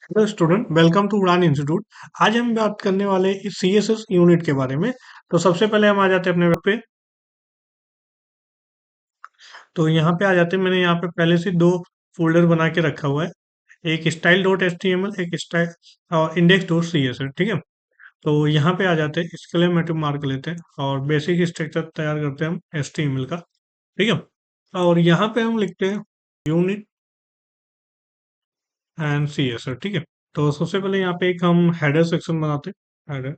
Hello student, welcome to उड़ान institute. आज हम बात करने वाले इस सीएसएस यूनिट के बारे में। तो सबसे पहले हम आ जाते हैं अपने वेब पे। तो यहाँ पे आ जाते हैं, मैंने यहाँ पे पहले से दो फोल्डर बना के रखा हुआ है। एक style dot H T M L, एक स्टाइल और index dot C S S, ठीक है। तो यहाँ पे आ जाते हैं, इसके लिए मेट्रिक मार्क लेते हैं और बेसिक स्ट्रक्चर तैयार करते हैं हम एच टी एम एल का, ठीक है। और यहाँ पे हम लिखते हैं unit and C S S, ठीक है। तो सबसे पहले यहाँ पे एक हम हेडर सेक्शन बनाते हैं, हेडर।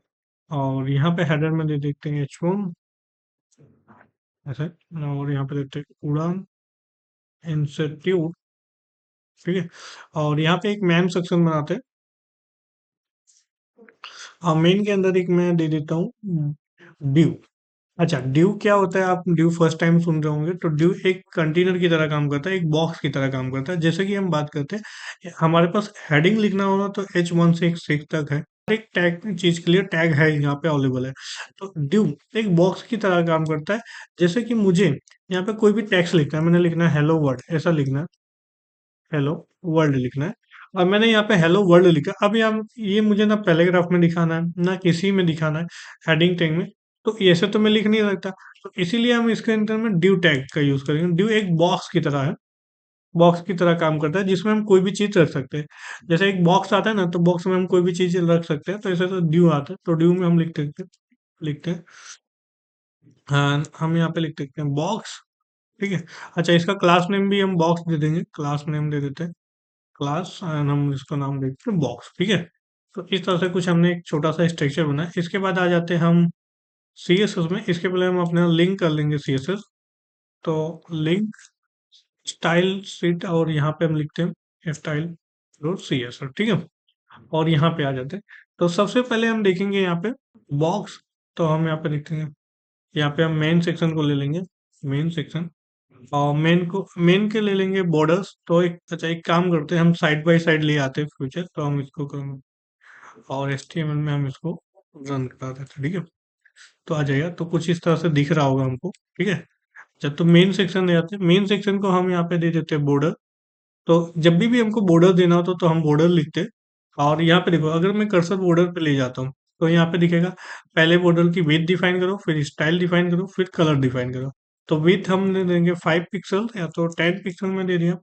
और यहाँ पे हेडर में दे देते हैं H1 ऐसे। और यहाँ पे देते हैं उड़ान इंस्टीट्यूट, ठीक है। और यहाँ पे एक मैन सेक्शन बनाते हैं। और मेन के अंदर एक मैं दे देता हूँ ड्यू। अच्छा, ड्यू क्या होता है? आप ड्यू फर्स्ट टाइम सुन रहे होंगे। तो ड्यू एक कंटेनर की तरह काम करता है, एक बॉक्स की तरह काम करता है। जैसे कि हम बात करते हैं, हमारे पास हेडिंग लिखना होगा तो H1 से H6 तक है। एक टैग चीज के लिए टैग है यहाँ पे अवेलेबल है। तो ड्यू एक बॉक्स की तरह काम करता है। जैसे कि मुझे यहाँ पे कोई भी टेक्स्ट लिखना है, मैंने लिखना है हेलो वर्ल्ड, ऐसा लिखना है, हेलो वर्ल्ड लिखना है। और मैंने यहाँ पे हेलो वर्ल्ड लिखा। अब यहाँ ये मुझे ना पैराग्राफ में दिखाना है ना किसी में दिखाना है, हेडिंग टैग में। तो ऐसे तो मैं लिख नहीं सकता। तो इसीलिए हम इसके अंदर में ड्यू टैग का यूज करेंगे। ड्यू एक बॉक्स की तरह है, बॉक्स की तरह काम करता है, जिसमें हम कोई भी चीज रख सकते हैं। जैसे एक बॉक्स आता है ना, तो बॉक्स में हम कोई भी चीज रख सकते हैं। तो ऐसे तो ड्यू आता है, तो ड्यू में हम लिखते हैं हाँ, हम यहाँ पे लिख सकते हैं बॉक्स, ठीक है। अच्छा, इसका क्लास नेम भी हम बॉक्स दे देंगे, क्लास नेम दे देते हैं क्लास, एंड हम इसका नाम देते हैं बॉक्स, ठीक है। तो इस तरह से कुछ हमने एक छोटा सा स्ट्रक्चर बनाया। इसके बाद आ जाते हैं हम सी एस एस में। इसके पहले हम अपना लिंक कर लेंगे सी एस एस। तो लिंक स्टाइल सीट, और यहाँ पे हम लिखते हैं style dot C S S, ठीक है। और यहाँ पे आ जाते हैं। तो सबसे पहले हम देखेंगे यहाँ पे बॉक्स। तो हम यहाँ पे लिखेंगे, यहाँ पे हम मेन सेक्शन को ले लेंगे, मेन सेक्शन। और मेन के ले लेंगे बॉर्डर्स। तो एक अच्छा, एक काम करते हैं, हम साइड बाय साइड ले आते हैं फ्यूचर। तो हम इसको और HTML में हम इसको रन करा देते हैं, ठीक है। तो आ जाएगा, तो कुछ इस तरह से दिख रहा होगा हमको, ठीक है। जब तो मेन सेक्शन ले आते हैं, मेन सेक्शन को हम यहाँ पे दे देते हैं बॉर्डर। तो जब भी हमको बॉर्डर देना होता तो हम बॉर्डर लिखते हैं। और यहाँ पे देखो, अगर मैं कर्सर बॉर्डर पे ले जाता हूँ तो यहाँ पे दिखेगा, पहले बॉर्डर की विड्थ डिफाइन करो, फिर स्टाइल डिफाइन करो, फिर कलर डिफाइन करो। तो विड्थ हम दे देंगे 5 पिक्सल, या तो 10 पिक्सल में दे दिया,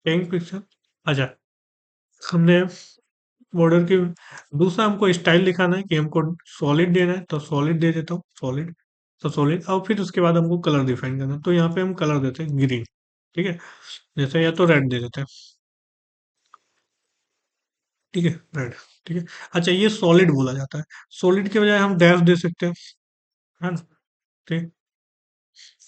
10 पिक्सल। अच्छा, हमने बॉर्डर की दूसरा हमको स्टाइल दिखाना है कि हमको सॉलिड देना है, तो सॉलिड दे देता हूँ, सॉलिड। तो सॉलिड, और फिर उसके बाद हमको कलर डिफाइन करना है। तो यहाँ पे हम कलर देते हैं ग्रीन, ठीक है। जैसे या तो रेड दे देते हैं, ठीक है, रेड, ठीक है। अच्छा, ये सॉलिड बोला जाता है। सॉलिड के बजाय हम डैश दे सकते हैं, है ना। ठीक,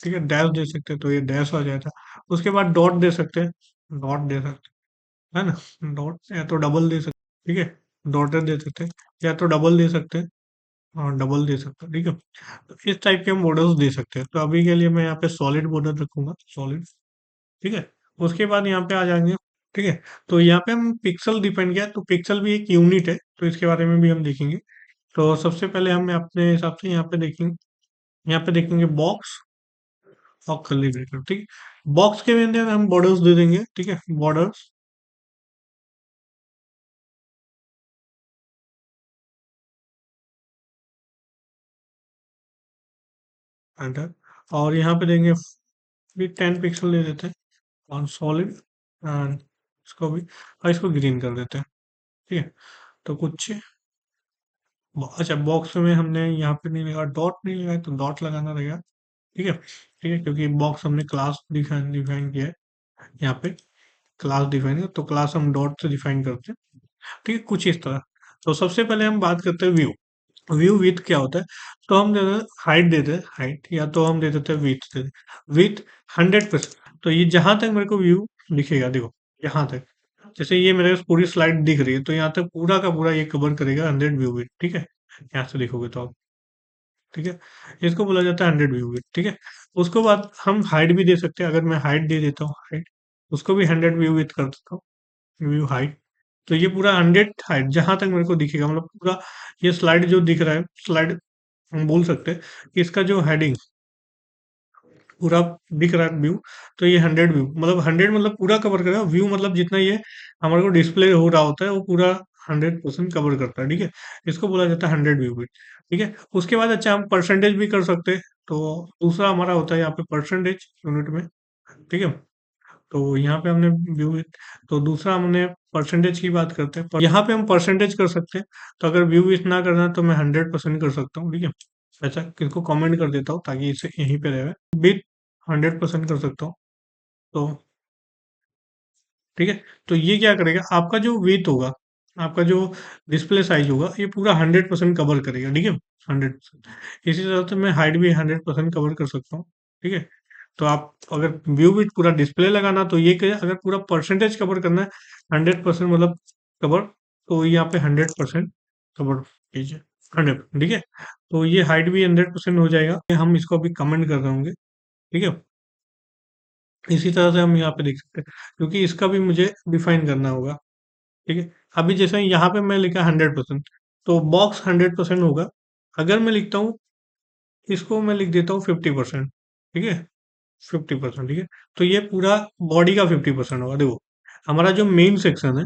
ठीक है, डैश दे सकते हैं, तो ये डैश आ जाएगा। उसके बाद डॉट दे सकते हैं, डॉट दे सकते हैं, है ना। डॉट या तो डबल दे सकते हैं, ठीक है, डॉट दे सकते हैं, या तो डबल दे सकते हैं। हाँ, डबल दे सकते हैं, ठीक है। तो इस टाइप के हम बॉर्डर्स दे सकते हैं। तो अभी के लिए मैं यहाँ पे सॉलिड बॉर्डर रखूंगा, सॉलिड, ठीक है। उसके बाद यहाँ पे आ जाएंगे, ठीक है। तो यहाँ पे हम पिक्सल डिपेंड किया, तो पिक्सल भी एक यूनिट है, तो इसके बारे में भी हम देखेंगे। तो सबसे पहले हम अपने हिसाब से यहाँ पे देखेंगे बॉक्स और कर्ली ब्रैकेट, ठीक है। बॉक्स के अंदर हम बॉर्डर्स दे देंगे, ठीक है, बॉर्डर्स एंटर। और यहाँ पे देंगे भी 10 पिक्सल दे देते हैं, और सॉलिड, एंड इसको भी, और इसको ग्रीन कर देते हैं, ठीक है। तो कुछ अच्छा, बॉक्स में हमने यहाँ पे नहीं लगा, डॉट नहीं लगाया, तो डॉट लगाना रहेगा, ठीक है, ठीक है। क्योंकि बॉक्स हमने क्लास डिफाइन डिफाइन किया है, यहाँ पे क्लास डिफाइन है, तो क्लास हम डॉट से डिफाइन करते हैं, ठीक है, कुछ इस तरह। तो सबसे पहले हम बात करते हैं व्यू। व्यू विथ क्या होता है? तो हम दे देते हाइट, दे देते हाइट, या तो हम दे देते विथ, दे विथ 100%। तो ये जहां तक मेरे को व्यू दिखेगा, देखो यहाँ तक, जैसे ये मेरे को पूरी स्लाइड दिख रही है, तो यहाँ तक पूरा का पूरा ये कवर करेगा 100 व्यू विथ, ठीक है। यहाँ से देखोगे तो आप, ठीक है, इसको बोला जाता है 100 व्यू विथ, ठीक है। उसके बाद हम हाइट भी दे सकते हैं। अगर मैं हाइट दे देता हूँ, हाइट, उसको भी 100 व्यू विथ कर देता हूँ, व्यू हाइट। तो ये पूरा 100 हाइट जहां तक मेरे को दिखेगा, मतलब पूरा ये स्लाइड जो दिख रहा है, स्लाइड हम बोल सकते हैं कि इसका जो हेडिंग पूरा दिख रहा है व्यू, तो ये 100 व्यू, मतलब 100 मतलब पूरा कवर करेगा, व्यू मतलब जितना ये हमारे को डिस्प्ले हो रहा होता है वो पूरा 100% कवर करता है, ठीक है। इसको बोला जाता है 100 व्यू बिट, ठीक है। उसके बाद अच्छा हम परसेंटेज भी कर सकते हैं, तो दूसरा हमारा होता है यहाँ पे परसेंटेज यूनिट में, ठीक है। तो यहाँ पे हमने व्यू, तो दूसरा हमने परसेंटेज की बात करते हैं, यहाँ पे हम परसेंटेज कर सकते हैं। तो अगर व्यू विथ ना करना है तो मैं 100% कर सकता हूँ, ठीक है। अच्छा, किसको कमेंट कर देता हूँ ताकि इसे यहीं पे रहे, विथ 100% कर सकता हूँ, तो ठीक है। तो ये क्या करेगा, आपका जो विथ होगा, आपका जो डिस्प्ले साइज होगा, ये पूरा 100% कवर करेगा, ठीक है। 100%। इसी तरह से मैं हाइट भी 100% कवर कर सकता हूँ, ठीक है। तो आप अगर व्यू विथ पूरा डिस्प्ले लगाना, तो ये करें, अगर पूरा परसेंटेज कवर करना है 100% मतलब कवर, तो यहाँ पे 100% कवर कीजिए, 100, ठीक है। तो ये हाइट भी 100% हो जाएगा, हम इसको अभी कमेंट कर रहे होंगे, ठीक है। इसी तरह से हम यहाँ पे देख सकते हैं, क्योंकि इसका भी मुझे डिफाइन करना होगा, ठीक है। अभी जैसे यहाँ पे मैं लिखा 100%, तो बॉक्स 100% होगा। अगर मैं लिखता हूँ, इसको मैं लिख देता हूँ 50%, ठीक है। 50%, ठीक है। तो ये पूरा बॉडी का 50% होगा, देखो हमारा जो मेन सेक्शन है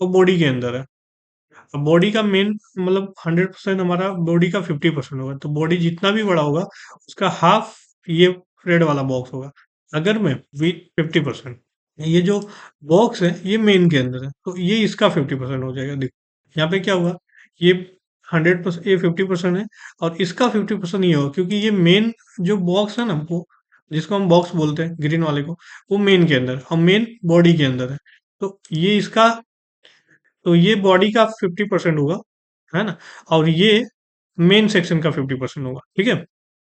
वो बॉडी के अंदर है। अब बॉडी का मेन मतलब 100% हमारा बॉडी का 50% होगा, तो बॉडी जितना भी बड़ा होगा उसका हाफ ये रेड वाला बॉक्स होगा। अगर मैं विथ 50%, ये जो बॉक्स है ये मेन के अंदर है, तो ये इसका 50% हो जाएगा, देखो यहाँ पे क्या हुआ, ये 100%, ये 50% है, और इसका 50% ये होगा, क्योंकि ये मेन जो बॉक्स है ना, वो जिसको हम बॉक्स बोलते हैं ग्रीन वाले को, वो मेन के अंदर है, और मेन बॉडी के अंदर है। तो ये इसका, तो ये बॉडी का 50% होगा, है ना, और ये मेन सेक्शन का 50% होगा, ठीक है।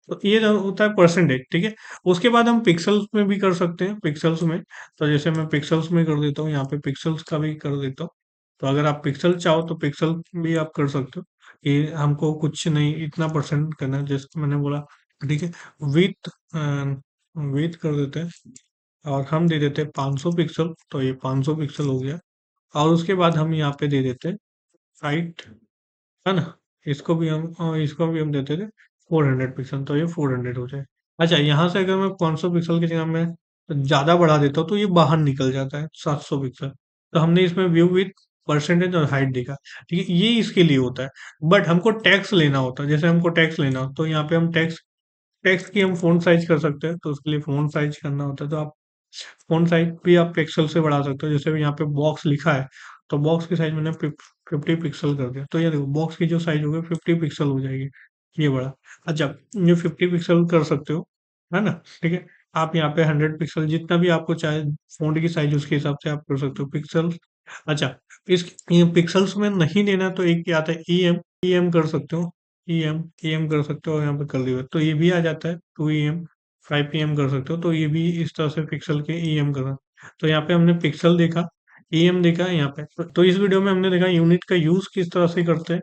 तो ये जो होता है परसेंटेज, ठीक है। उसके बाद हम पिक्सल्स में भी कर सकते हैं, पिक्सल्स में, तो जैसे मैं पिक्सल्स में कर देता हूँ, यहाँ पे पिक्सल्स का भी कर देता हूँ। तो अगर आप पिक्सल चाहो तो पिक्सल भी आप कर सकते हो, कि हमको कुछ नहीं इतना परसेंट करना है, जैसे मैंने बोला, ठीक है। विथ विथ कर देते हैं, और हम दे देते हैं 500 पिक्सल, तो ये 500 पिक्सल हो गया। और उसके बाद हम यहाँ पे दे देते हैं हाइट, है ना, इसको भी हम देते थे 400 पिक्सल, तो ये 400 हो जाए। अच्छा, यहाँ से अगर मैं 500 पिक्सल की जगह में ज़्यादा बढ़ा देता हूँ, तो ये बाहर निकल जाता है 700 पिक्सल। तो हमने इसमें व्यू विथ परसेंटेज और हाइट देखा, ठीक है, ये इसके लिए होता है। बट हमको टैक्स लेना होता है, जैसे हमको टैक्स लेना हो, तो यहाँ पे हम टैक्स टेक्स्ट की हम फ़ॉन्ट साइज़ कर सकते हैं, तो उसके लिए फ़ॉन्ट साइज़ करना होता है, तो आप फ़ॉन्ट साइज़ भी आप पिक्सल से बढ़ा सकते हो। जैसे यहाँ पे बॉक्स लिखा है, तो बॉक्स की साइज़ मैंने 50 पिक्सल कर दिया, तो ये देखो बॉक्स की जो साइज़ होगी 50 पिक्सल हो जाएगी, ये बड़ा। अच्छा, ये 50 पिक्सल कर सकते हो, है ना? ठीक है? आप यहाँ पे 100 पिक्सल जितना भी आपको चाहे फ़ॉन्ट की साइज़ उसके हिसाब से आप कर सकते हो पिक्सल। अच्छा, इस ये पिक्सल्स में नहीं लेना तो एक आता है ईएम, ईएम कर सकते हो। ईएम कर सकते हो, यहाँ पे कर दिया तो ये भी आ जाता है 2 ईएम, 5 ईएम कर सकते हो, तो ये भी इस तरह से पिक्सल के ईएम करना। तो यहाँ पे हमने पिक्सल देखा, ईएम देखा यहाँ पे। तो इस वीडियो में हमने देखा यूनिट का यूज किस तरह से करते हैं।